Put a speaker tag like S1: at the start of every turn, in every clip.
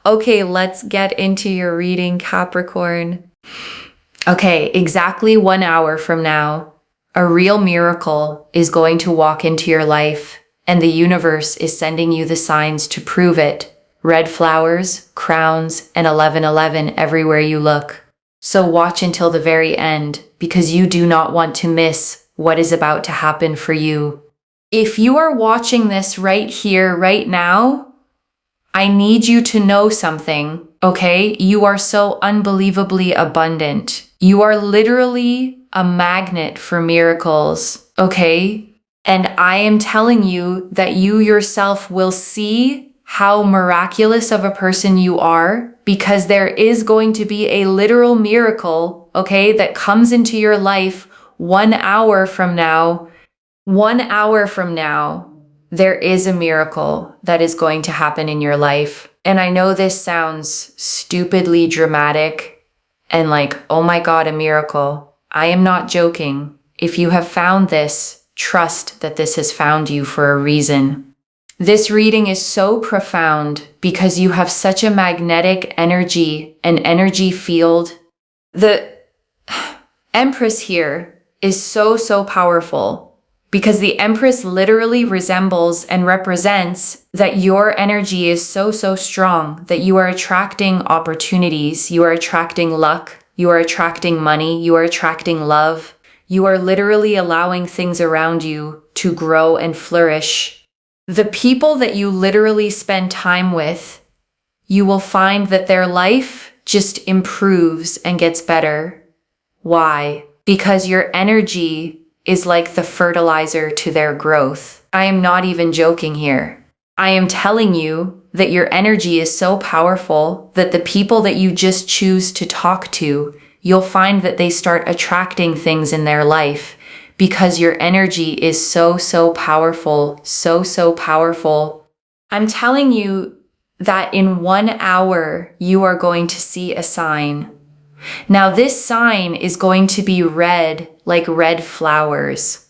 S1: Okay, let's get into your reading, Capricorn. Okay, exactly 1 hour from now, a real miracle is going to walk into your life, and the universe is sending you the signs to prove it. Red flowers, crowns, and 1111 everywhere you look. So watch until the very end, because you do not want to miss what is about to happen for you. If you are watching this right here, right now, I need you to know something, okay? You are so unbelievably abundant. You are literally a magnet for miracles, okay? And I am telling you that you yourself will see how miraculous of a person you are, because there is going to be a literal miracle, okay, that comes into your life 1 hour from now. 1 hour from now, there is a miracle that is going to happen in your life. And I know this sounds stupidly dramatic and like, oh my God, a miracle. I am not joking. If you have found this, trust that this has found you for a reason. This reading is so profound because you have such a magnetic energy, an energy field. The Empress here is so powerful because the Empress literally resembles and represents that your energy is so strong that you are attracting opportunities, you are attracting luck, you are attracting money, you are attracting love. You are literally allowing things around you to grow and flourish. The people that you literally spend time with, you will find that their life just improves and gets better. Why? Because your energy is like the fertilizer to their growth. I am not even joking here. I am telling you that your energy is so powerful that the people that you just choose to talk to, you'll find that they start attracting things in their life because your energy is so powerful, so powerful. I'm telling you that in 1 hour, you are going to see a sign. Now this sign is going to be red, like red flowers.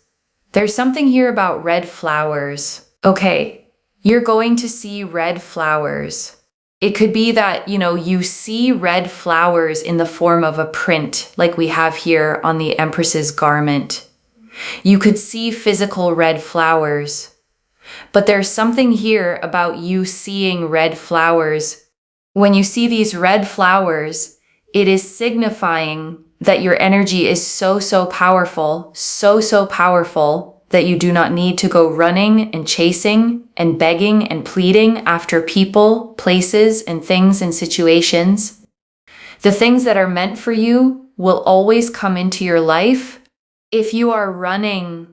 S1: There's something here about red flowers. Okay, you're going to see red flowers. It could be that, you see red flowers in the form of a print, like we have here on the Empress's garment. You could see physical red flowers. But there's something here about you seeing red flowers. When you see these red flowers, it is signifying that your energy is so powerful, so powerful that you do not need to go running and chasing and begging and pleading after people, places, and things and situations. The things that are meant for you will always come into your life. If you are running,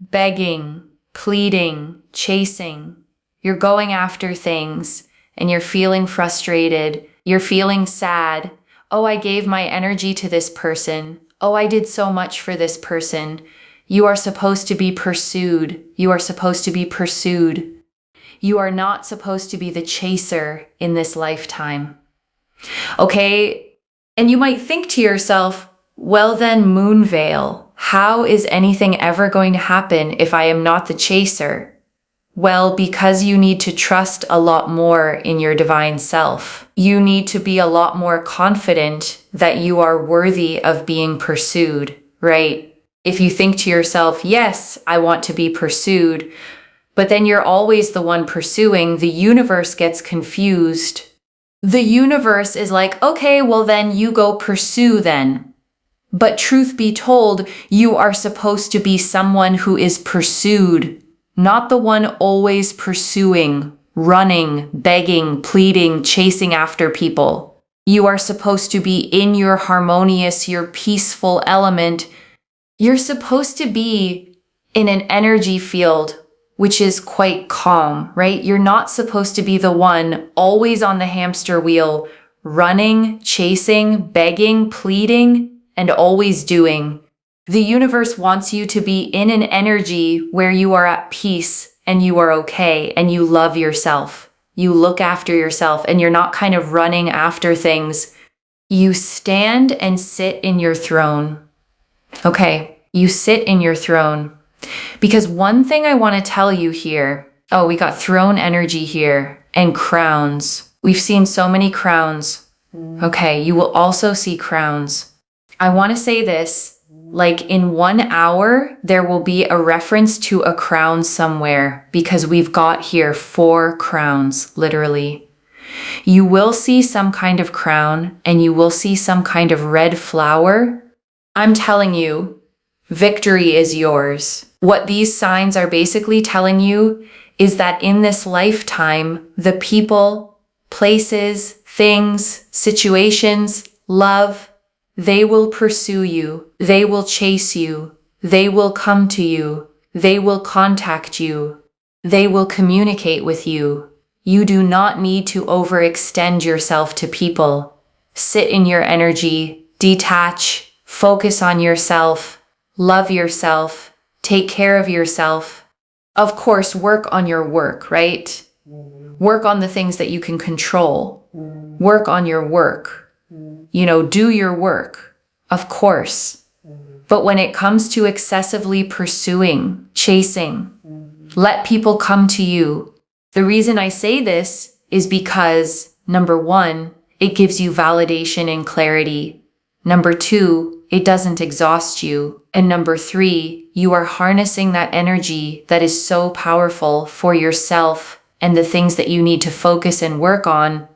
S1: begging, pleading, chasing, you're going after things and you're feeling frustrated, you're feeling sad. Oh, I gave my energy to this person. Oh, I did so much for this person. You are supposed to be pursued. You are supposed to be pursued. You are not supposed to be the chaser in this lifetime. Okay? And you might think to yourself, well then, Moonveil, how is anything ever going to happen if I am not the chaser? Well, because you need to trust a lot more in your divine self. You need to be a lot more confident that you are worthy of being pursued, right? If you think to yourself, yes, I want to be pursued, but then you're always the one pursuing, the universe gets confused. The universe is like, okay, well then you go pursue then. But truth be told, you are supposed to be someone who is pursued, not the one always pursuing, running, begging, pleading, chasing after people. You are supposed to be in your harmonious, your peaceful element. You're supposed to be in an energy field which is quite calm, right? You're not supposed to be the one always on the hamster wheel, running, chasing, begging, pleading, and always doing. The universe wants you to be in an energy where you are at peace and you are okay and you love yourself. You look after yourself and you're not kind of running after things. You stand and sit in your throne. Okay, you sit in your throne. Because one thing I want to tell you here, oh, we got throne energy here and crowns. We've seen so many crowns. Okay, you will also see crowns. I want to say this, like in 1 hour, there will be a reference to a crown somewhere because we've got here 4 crowns, literally. You will see some kind of crown and you will see some kind of red flower. I'm telling you, victory is yours. What these signs are basically telling you is that in this lifetime, the people, places, things, situations, love, they will pursue you. They will chase you. They will come to you. They will contact you. They will communicate with you. You do not need to overextend yourself to people. Sit in your energy, detach, focus on yourself, love yourself, take care of yourself. Of course, work on your work, right? Work on the things that you can control. Work on your work. Do your work, of course. But when it comes to excessively pursuing, chasing, let people come to you. The reason I say this is because, number 1, it gives you validation and clarity. Number 2, it doesn't exhaust you. And number 3, you are harnessing that energy that is so powerful for yourself and the things that you need to focus and work on.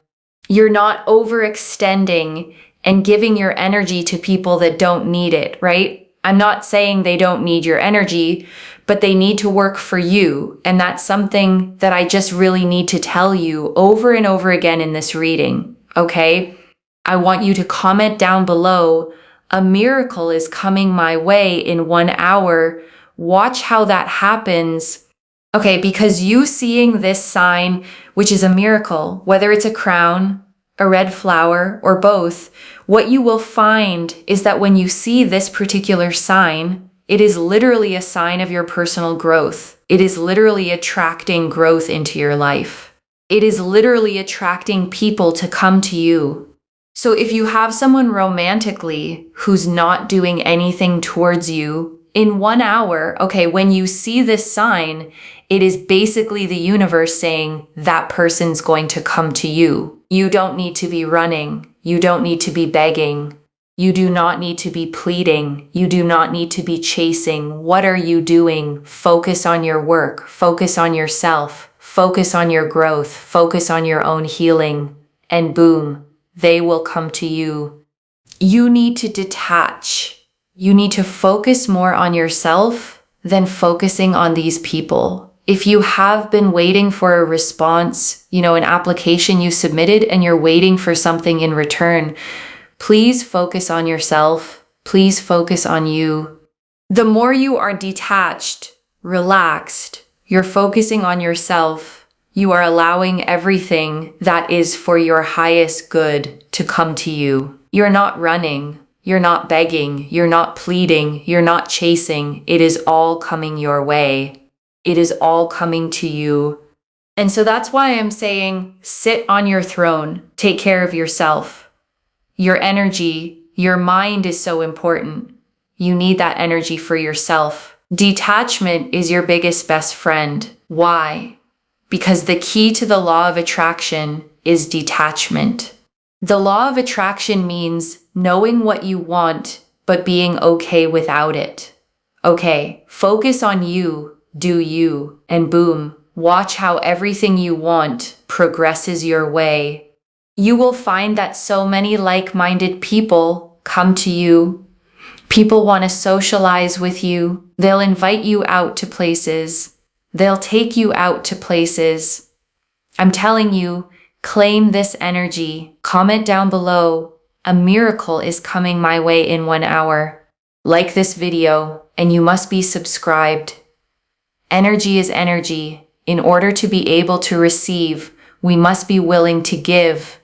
S1: You're not overextending and giving your energy to people that don't need it, right? I'm not saying they don't need your energy, but they need to work for you. And that's something that I just really need to tell you over and over again in this reading, okay? I want you to comment down below, a miracle is coming my way in 1 hour. Watch how that happens. Okay, because you seeing this sign, which is a miracle, whether it's a crown, a red flower, or both, what you will find is that when you see this particular sign, it is literally a sign of your personal growth. It is literally attracting growth into your life. It is literally attracting people to come to you. So if you have someone romantically who's not doing anything towards you, in 1 hour, okay, when you see this sign, it is basically the universe saying that person's going to come to you. You don't need to be running. You don't need to be begging. You do not need to be pleading. You do not need to be chasing. What are you doing? Focus on your work. Focus on yourself. Focus on your growth. Focus on your own healing. And boom, they will come to you. You need to detach. You need to focus more on yourself than focusing on these people. If you have been waiting for a response, an application you submitted and you're waiting for something in return, please focus on yourself. Please focus on you. The more you are detached, relaxed, you're focusing on yourself, you are allowing everything that is for your highest good to come to you. You're not running. You're not begging, you're not pleading, you're not chasing. It is all coming your way. It is all coming to you. And so that's why I'm saying, sit on your throne, take care of yourself. Your energy, your mind is so important. You need that energy for yourself. Detachment is your biggest best friend. Why? Because the key to the law of attraction is detachment. The law of attraction means knowing what you want, but being okay without it. Okay, focus on you, do you, and boom, watch how everything you want progresses your way. You will find that so many like-minded people come to you. People want to socialize with you. They'll invite you out to places. They'll take you out to places. I'm telling you, claim this energy. Comment down below, a miracle is coming my way in 1 hour. Like this video, and you must be subscribed. Energy is energy. In order to be able to receive, we must be willing to give.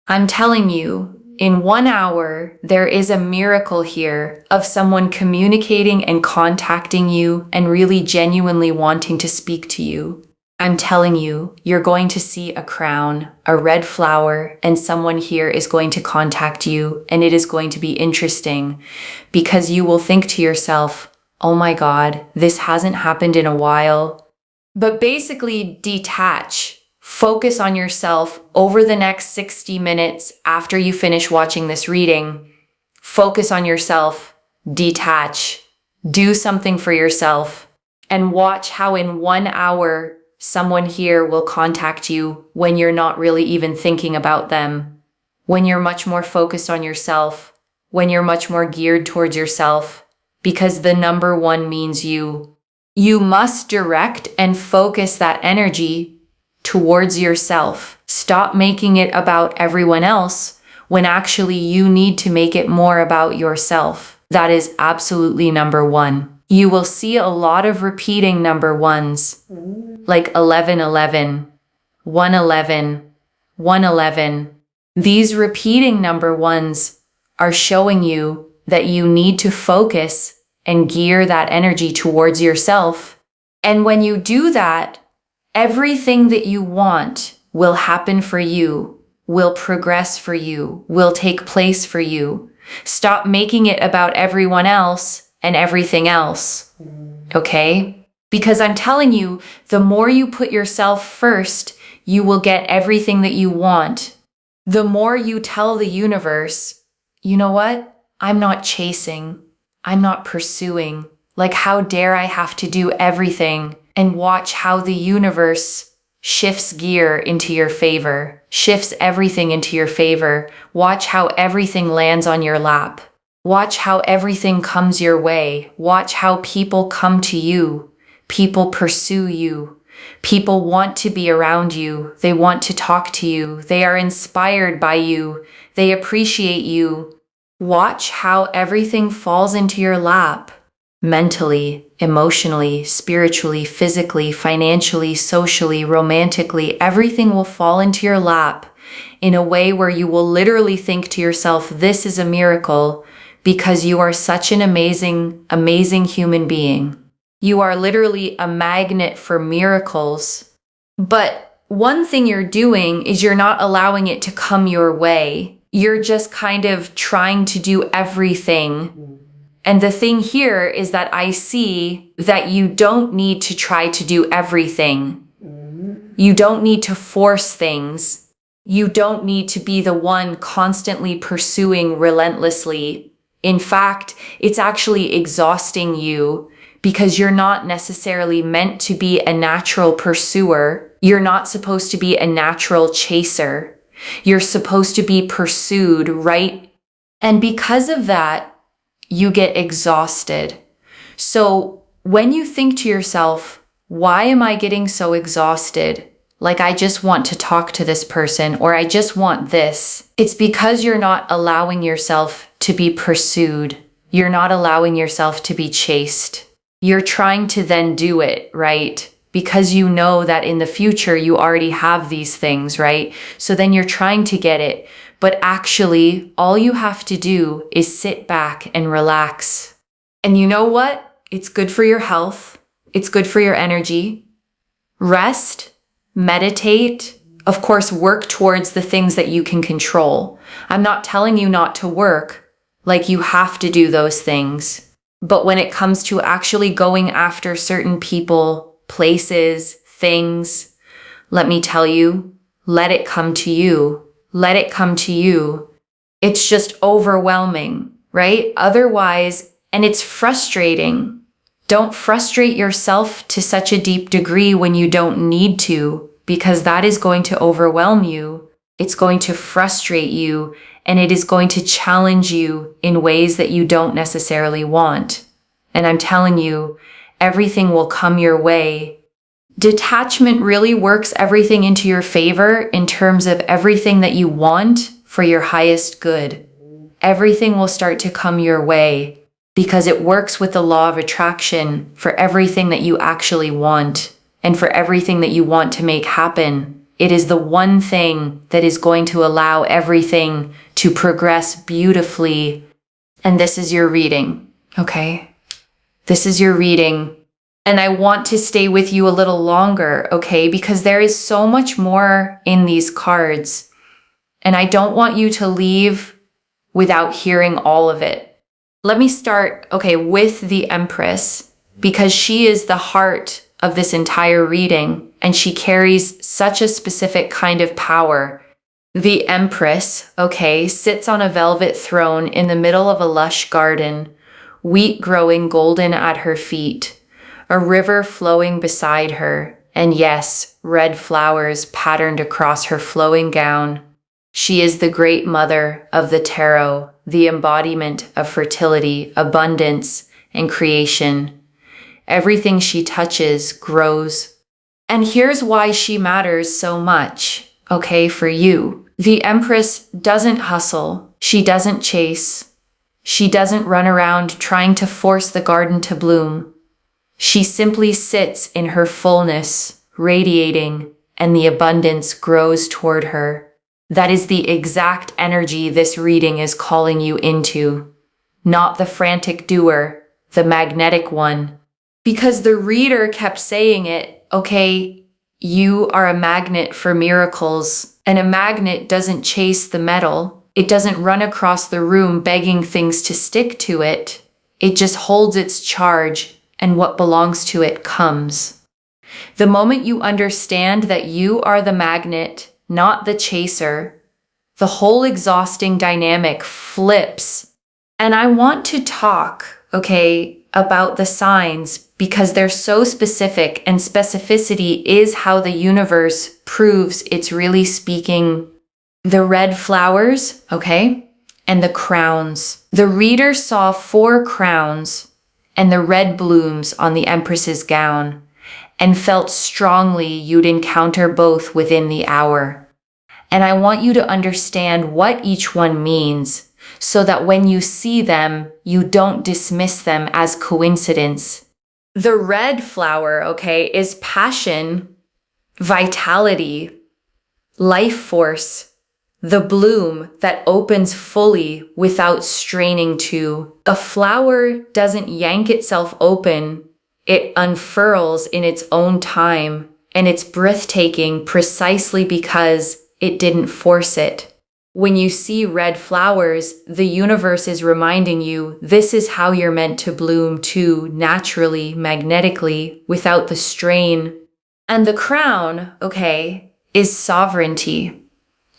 S1: I'm telling you, in 1 hour, there is a miracle here of someone communicating and contacting you and really genuinely wanting to speak to you. I'm telling you, you're going to see a crown, a red flower, and someone here is going to contact you, and it is going to be interesting because you will think to yourself, oh my God, this hasn't happened in a while. But basically, detach, Focus on yourself over the next 60 minutes after you finish watching this reading. Focus on yourself, detach, do something for yourself, and watch how in 1 hour someone here will contact you when you're not really even thinking about them, when you're much more focused on yourself, when you're much more geared towards yourself, because the number one means you. You must direct and focus that energy towards yourself. Stop making it about everyone else when actually you need to make it more about yourself. That is absolutely number one. You will see a lot of repeating number ones, like 1111, 111, 111. These repeating number ones are showing you that you need to focus and gear that energy towards yourself. And when you do that, everything that you want will happen for you, will progress for you, will take place for you. Stop making it about everyone else and everything else, okay? Because I'm telling you, the more you put yourself first, you will get everything that you want. The more you tell the universe, you know what? I'm not chasing. I'm not pursuing. Like, how dare I have to do everything? And watch how the universe shifts gear into your favor, shifts everything into your favor. Watch how everything lands on your lap. Watch how everything comes your way. Watch how people come to you. People pursue you. People want to be around you. They want to talk to you. They are inspired by you. They appreciate you. Watch how everything falls into your lap. Mentally, emotionally, spiritually, physically, financially, socially, romantically, everything will fall into your lap in a way where you will literally think to yourself, this is a miracle, because you are such an amazing, amazing human being. You are literally a magnet for miracles. But one thing you're doing is you're not allowing it to come your way. You're just kind of trying to do everything. And the thing here is that I see that you don't need to try to do everything. You don't need to force things. You don't need to be the one constantly pursuing relentlessly. In fact, it's actually exhausting you because you're not necessarily meant to be a natural pursuer. You're not supposed to be a natural chaser. You're supposed to be pursued, right? And because of that, you get exhausted. So when you think to yourself, why am I getting so exhausted? Like, I just want to talk to this person, or I just want this. It's because you're not allowing yourself to be pursued. You're not allowing yourself to be chased. You're trying to then do it, right? Because you know that in the future you already have these things, right? So then you're trying to get it. But actually, all you have to do is sit back and relax. And you know what? It's good for your health. It's good for your energy. Rest, meditate, of course, work towards the things that you can control. I'm not telling you not to work, like you have to do those things. But when it comes to actually going after certain people, places, things, let me tell you, let it come to you. Let it come to you. It's just overwhelming, right? Otherwise, and it's frustrating. Don't frustrate yourself to such a deep degree when you don't need to, because that is going to overwhelm you. It's going to frustrate you, and it is going to challenge you in ways that you don't necessarily want. And I'm telling you, everything will come your way. Detachment really works everything into your favor in terms of everything that you want for your highest good. Everything will start to come your way because it works with the law of attraction for everything that you actually want and for everything that you want to make happen. It is the one thing that is going to allow everything to progress beautifully. And this is your reading, okay? This is your reading. And I want to stay with you a little longer, okay? Because there is so much more in these cards. And I don't want you to leave without hearing all of it. Let me start, with the Empress, because she is the heart of this entire reading. and she carries such a specific kind of power. The Empress, sits on a velvet throne in the middle of a lush garden, wheat growing golden at her feet, a river flowing beside her, and yes, red flowers patterned across her flowing gown. She is the great mother of the tarot, the embodiment of fertility, abundance, and creation. Everything she touches grows. And here's why she matters so much, for you. The Empress doesn't hustle. She doesn't chase. She doesn't run around trying to force the garden to bloom. She simply sits in her fullness, radiating, and the abundance grows toward her. That is the exact energy this reading is calling you into. Not the frantic doer, the magnetic one. Because the reader kept saying it, you are a magnet for miracles, and a magnet doesn't chase the metal. It doesn't run across the room begging things to stick to it. It just holds its charge, and what belongs to it comes. The moment you understand that you are the magnet, not the chaser, the whole exhausting dynamic flips. And I want to talk, about the signs because they're so specific, and specificity is how the universe proves it's really speaking. The red flowers, and the crowns. The reader saw 4 crowns and the red blooms on the Empress's gown and felt strongly you'd encounter both within the hour. And I want you to understand what each one means so that when you see them, you don't dismiss them as coincidence. The red flower, is passion, vitality, life force, the bloom that opens fully without straining to. A flower doesn't yank itself open, it unfurls in its own time, and it's breathtaking precisely because it didn't force it. When you see red flowers, the universe is reminding you this is how you're meant to bloom too, naturally, magnetically, without the strain. And the crown, is sovereignty.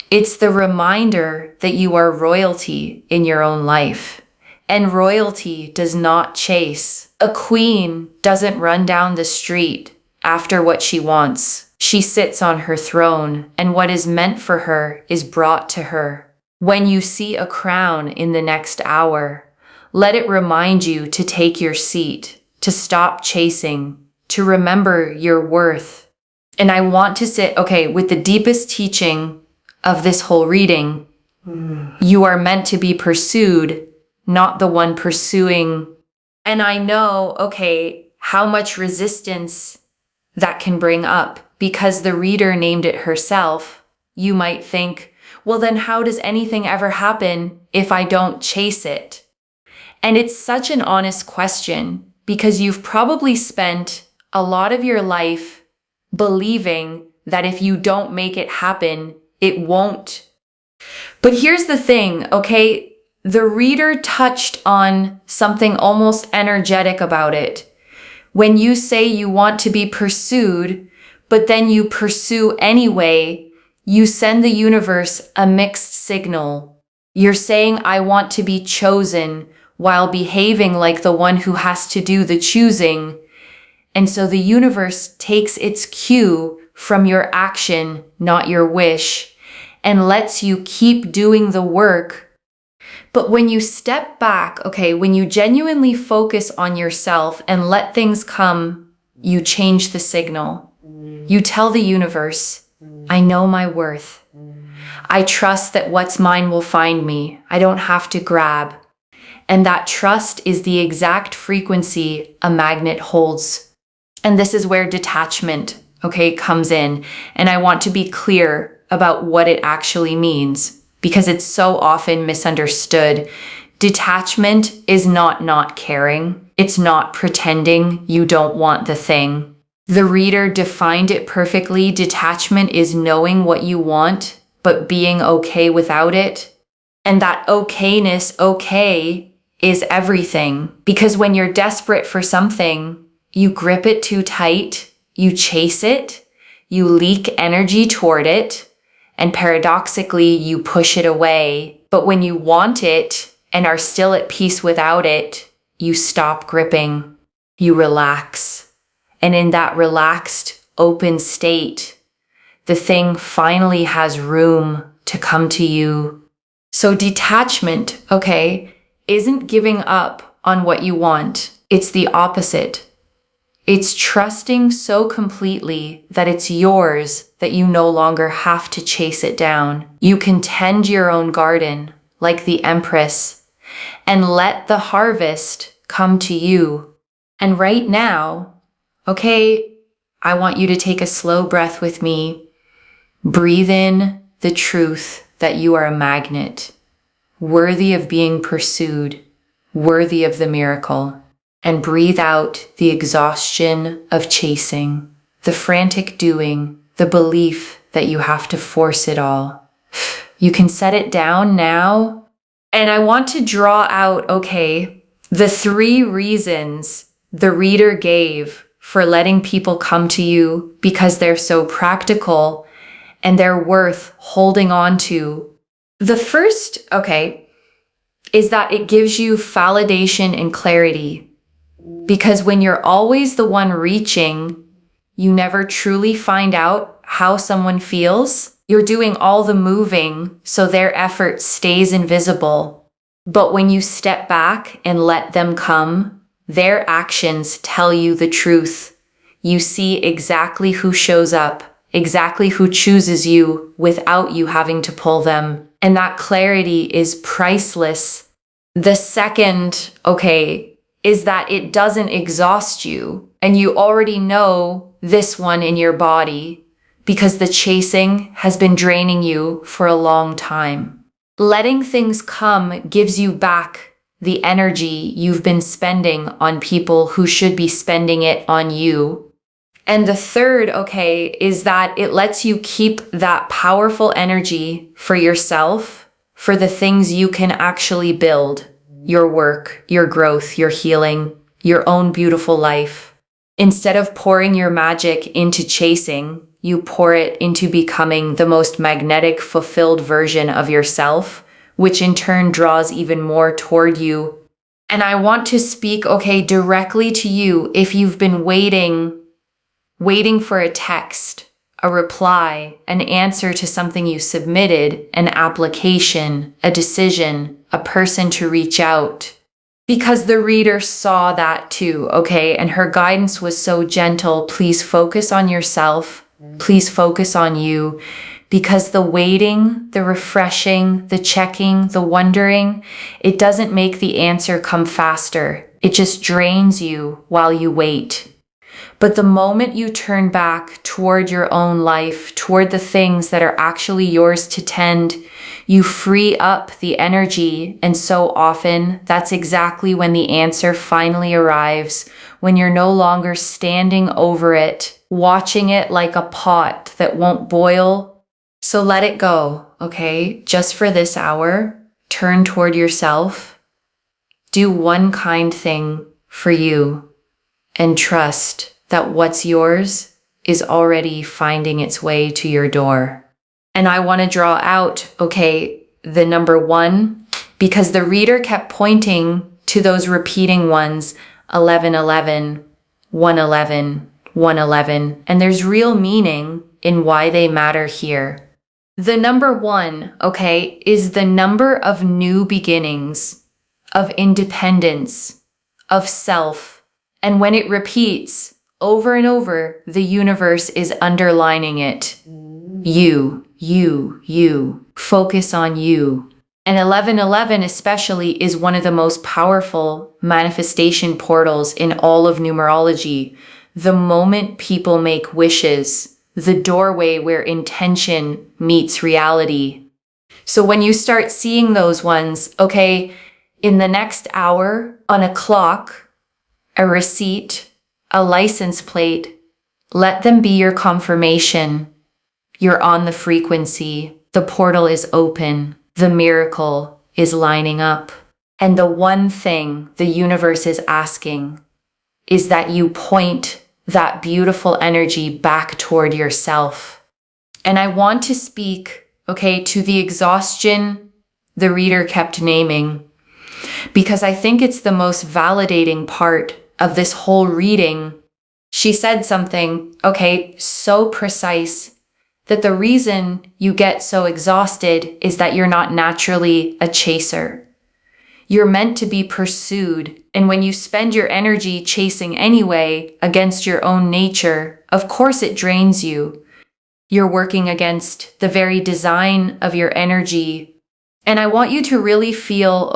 S1: It's the reminder that you are royalty in your own life. And royalty does not chase. A queen doesn't run down the street after what she wants. She sits on her throne, and what is meant for her is brought to her. When you see a crown in the next hour, let it remind you to take your seat, to stop chasing, to remember your worth. And I want to sit, with the deepest teaching of this whole reading. You are meant to be pursued, not the one pursuing. And I know, how much resistance that can bring up. Because the reader named it herself, you might think, well, then how does anything ever happen if I don't chase it? And it's such an honest question because you've probably spent a lot of your life believing that if you don't make it happen, it won't. But here's the thing, the reader touched on something almost energetic about it. When you say you want to be pursued, but then you pursue anyway, you send the universe a mixed signal. You're saying, I want to be chosen, while behaving like the one who has to do the choosing. And so the universe takes its cue from your action, not your wish, and lets you keep doing the work. But when you step back, when you genuinely focus on yourself and let things come, you change the signal. You tell the universe, I know my worth. I trust that what's mine will find me. I don't have to grab. And that trust is the exact frequency a magnet holds. And this is where detachment, comes in. And I want to be clear about what it actually means because it's so often misunderstood. Detachment is not caring. It's not pretending you don't want the thing. The reader defined it perfectly. Detachment is knowing what you want, but being okay without it. And that okayness, is everything. Because when you're desperate for something, you grip it too tight, you chase it, you leak energy toward it, and paradoxically, you push it away. But when you want it and are still at peace without it, you stop gripping, you relax. And in that relaxed, open state, the thing finally has room to come to you. So detachment, okay, isn't giving up on what you want. It's the opposite. It's trusting so completely that it's yours that you no longer have to chase it down. You can tend your own garden like the Empress and let the harvest come to you. And right now, okay, I want you to take a slow breath with me. Breathe in the truth that you are a magnet, worthy of being pursued, worthy of the miracle. And breathe out the exhaustion of chasing, the frantic doing, the belief that you have to force it all. You can set it down now. And I want to draw out, okay, the 3 reasons the reader gave for letting people come to you because they're so practical and they're worth holding on to. The first, okay, is that it gives you validation and clarity. Because when you're always the one reaching, you never truly find out how someone feels. You're doing all the moving, so their effort stays invisible. But when you step back and let them come, their actions tell you the truth. You see exactly who shows up, exactly who chooses you without you having to pull them. And that clarity is priceless. The second, okay, is that it doesn't exhaust you, and you already know this one in your body because the chasing has been draining you for a long time. Letting things come gives you back the energy you've been spending on people who should be spending it on you. And the third, okay, is that it lets you keep that powerful energy for yourself, for the things you can actually build. Your work, your growth, your healing, your own beautiful life. Instead of pouring your magic into chasing, you pour it into becoming the most magnetic, fulfilled version of yourself, which in turn draws even more toward you. And I want to speak, okay, directly to you if you've been waiting for a text, a reply, an answer to something you submitted, an application, a decision, a person to reach out. Because the reader saw that too, okay? And her guidance was so gentle. Please focus on yourself. Please focus on you. Because the waiting, the refreshing, the checking, the wondering, it doesn't make the answer come faster. It just drains you while you wait. But the moment you turn back toward your own life, toward the things that are actually yours to tend, you free up the energy. And so often, that's exactly when the answer finally arrives, when you're no longer standing over it, watching it like a pot that won't boil. So let it go, okay? Just for this hour, turn toward yourself. Do one kind thing for you and trust that what's yours is already finding its way to your door. And I want to draw out, okay, the number 1, because the reader kept pointing to those repeating ones, 1111, 111, 111, and there's real meaning in why they matter here. The number 1, okay, is the number of new beginnings, of independence, of self. And when it repeats over and over, the universe is underlining it. You. Focus on you. And 1111 especially is one of the most powerful manifestation portals in all of numerology. The moment people make wishes, the doorway where intention meets reality. So when you start seeing those ones, okay, in the next hour, on a clock, a receipt, a license plate, let them be your confirmation. You're on the frequency. The portal is open. The miracle is lining up. And the one thing the universe is asking is that you point that beautiful energy back toward yourself. And I want to speak, to the exhaustion the reader kept naming, because I think it's the most validating part of this whole reading. She said something, so precise, that the reason you get so exhausted is that you're not naturally a chaser. You're meant to be pursued, and when you spend your energy chasing anyway against your own nature, of course it drains you. You're working against the very design of your energy. And I want you to really feel,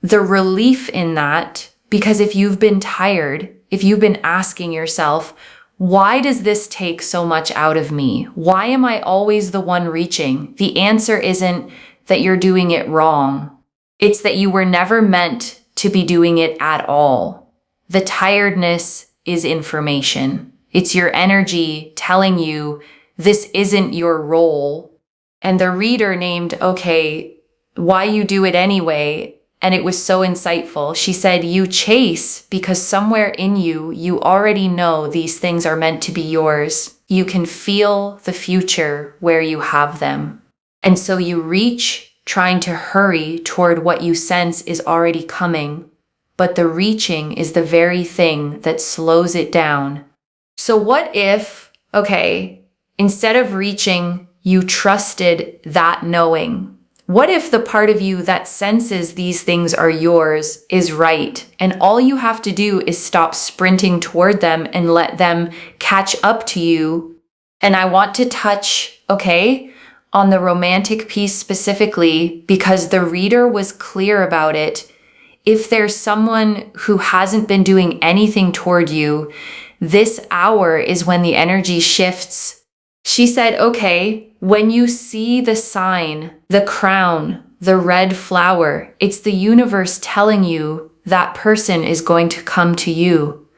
S1: the relief in that, because if you've been tired, if you've been asking yourself, why does this take so much out of me? Why am I always the one reaching? The answer isn't that you're doing it wrong. It's that you were never meant to be doing it at all. The tiredness is information. It's your energy telling you this isn't your role. And the reader named, why you do it anyway. And it was so insightful. She said, you chase because somewhere in you, you already know these things are meant to be yours. You can feel the future where you have them. And so you reach, trying to hurry toward what you sense is already coming. But the reaching is the very thing that slows it down. So what if, instead of reaching, you trusted that knowing? What if the part of you that senses these things are yours is right, and all you have to do is stop sprinting toward them and let them catch up to you? And I want to touch, on the romantic piece specifically, because the reader was clear about it. If there's someone who hasn't been doing anything toward you, this hour is when the energy shifts. She said, when you see the sign, the crown, the red flower, it's the universe telling you that person is going to come to you.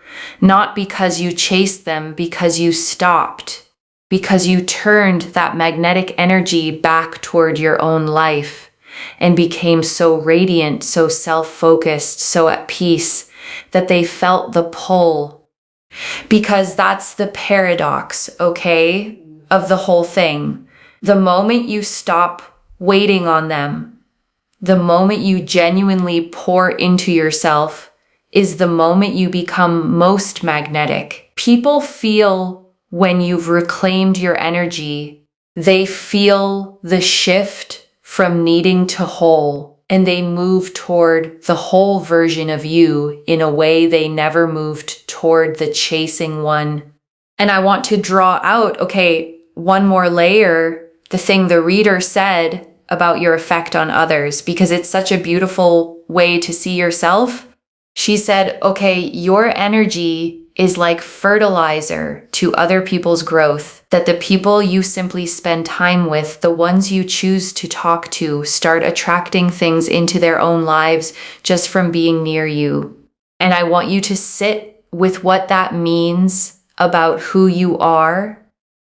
S1: Not because you chased them, because you stopped, because you turned that magnetic energy back toward your own life and became so radiant, so self-focused, so at peace that they felt the pull. Because that's the paradox, of the whole thing. The moment you stop waiting on them, the moment you genuinely pour into yourself, is the moment you become most magnetic. People feel when you've reclaimed your energy, they feel the shift from needing to whole, and they move toward the whole version of you in a way they never moved toward the chasing one. And I want to draw out, one more layer, the thing the reader said about your effect on others, because it's such a beautiful way to see yourself. She said, your energy is like fertilizer to other people's growth, that the people you simply spend time with, the ones you choose to talk to, start attracting things into their own lives just from being near you. And I want you to sit with what that means about who you are.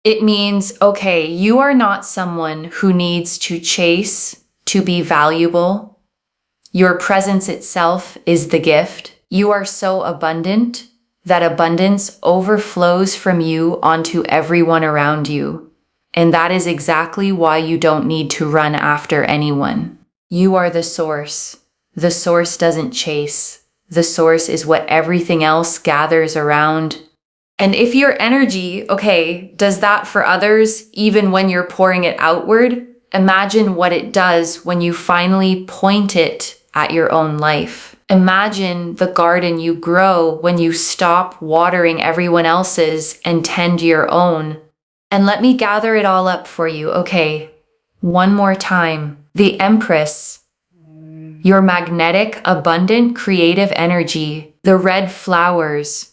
S1: It means, you are not someone who needs to chase to be valuable. Your presence itself is the gift. You are so abundant that abundance overflows from you onto everyone around you. And that is exactly why you don't need to run after anyone. You are the source. The source doesn't chase. The source is what everything else gathers around. And if your energy, does that for others, even when you're pouring it outward, imagine what it does when you finally point it at your own life. Imagine the garden you grow when you stop watering everyone else's and tend your own. And let me gather it all up for you, one more time. The Empress, your magnetic, abundant, creative energy, the red flowers,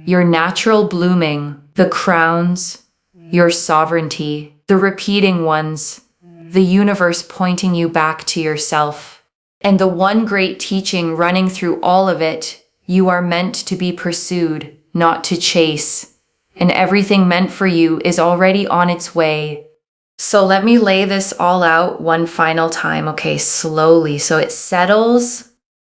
S1: your natural blooming, the crowns, your sovereignty, the repeating ones, the universe pointing you back to yourself. And the one great teaching running through all of it, you are meant to be pursued, not to chase. And everything meant for you is already on its way. So let me lay this all out one final time, slowly, so it settles.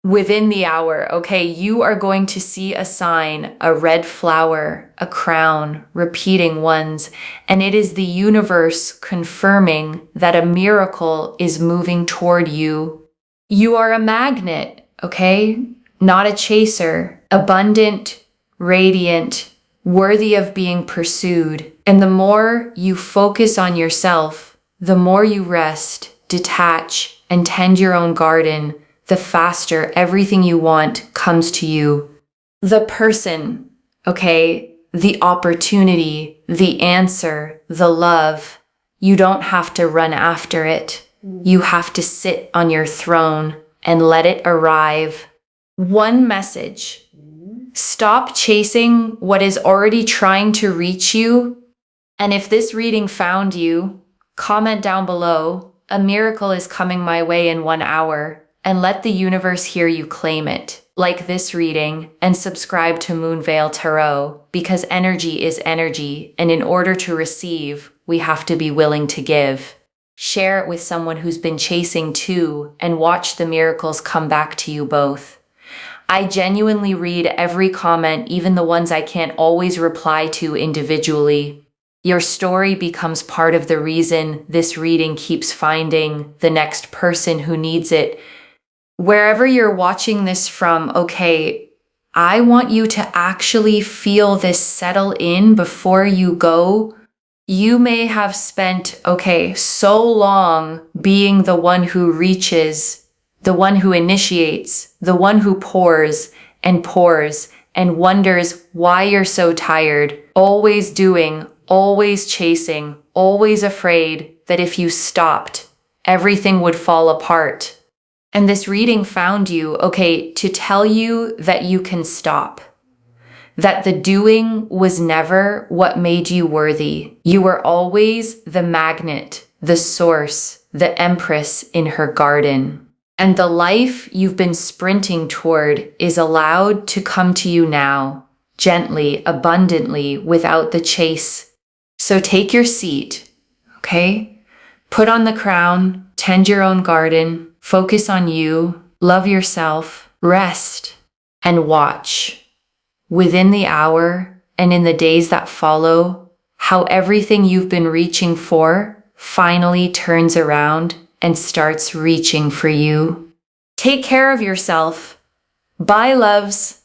S1: Within the hour, okay, you are going to see a sign, a red flower, a crown, repeating ones, and it is the universe confirming that a miracle is moving toward you. You are a magnet, okay? Not a chaser. Abundant, radiant, worthy of being pursued. And the more you focus on yourself, the more you rest, detach, and tend your own garden, the faster everything you want comes to you. The person, okay, the opportunity, the answer, the love, you don't have to run after it. You have to sit on your throne and let it arrive. One message. Stop chasing what is already trying to reach you. And if this reading found you, comment down below, a miracle is coming my way in 1 hour. And let the universe hear you claim it. Like this reading and subscribe to Moonveil Tarot because energy is energy, and in order to receive, we have to be willing to give. Share it with someone who's been chasing too and watch the miracles come back to you both. I genuinely read every comment, even the ones I can't always reply to individually. Your story becomes part of the reason this reading keeps finding the next person who needs it. Wherever you're watching this from, okay, I want you to actually feel this settle in before you go. You may have spent, okay, so long being the one who reaches, the one who initiates, the one who pours and wonders why you're so tired, always doing, always chasing, always afraid that if you stopped, everything would fall apart. And this reading found you, okay, to tell you that you can stop. That the doing was never what made you worthy. You were always the magnet, the source, the Empress in her garden. And the life you've been sprinting toward is allowed to come to you now, gently, abundantly, without the chase. So take your seat, okay? Put on the crown, tend your own garden, focus on you, love yourself, rest, and watch. Within the hour and in the days that follow, how everything you've been reaching for finally turns around and starts reaching for you. Take care of yourself. Bye, loves.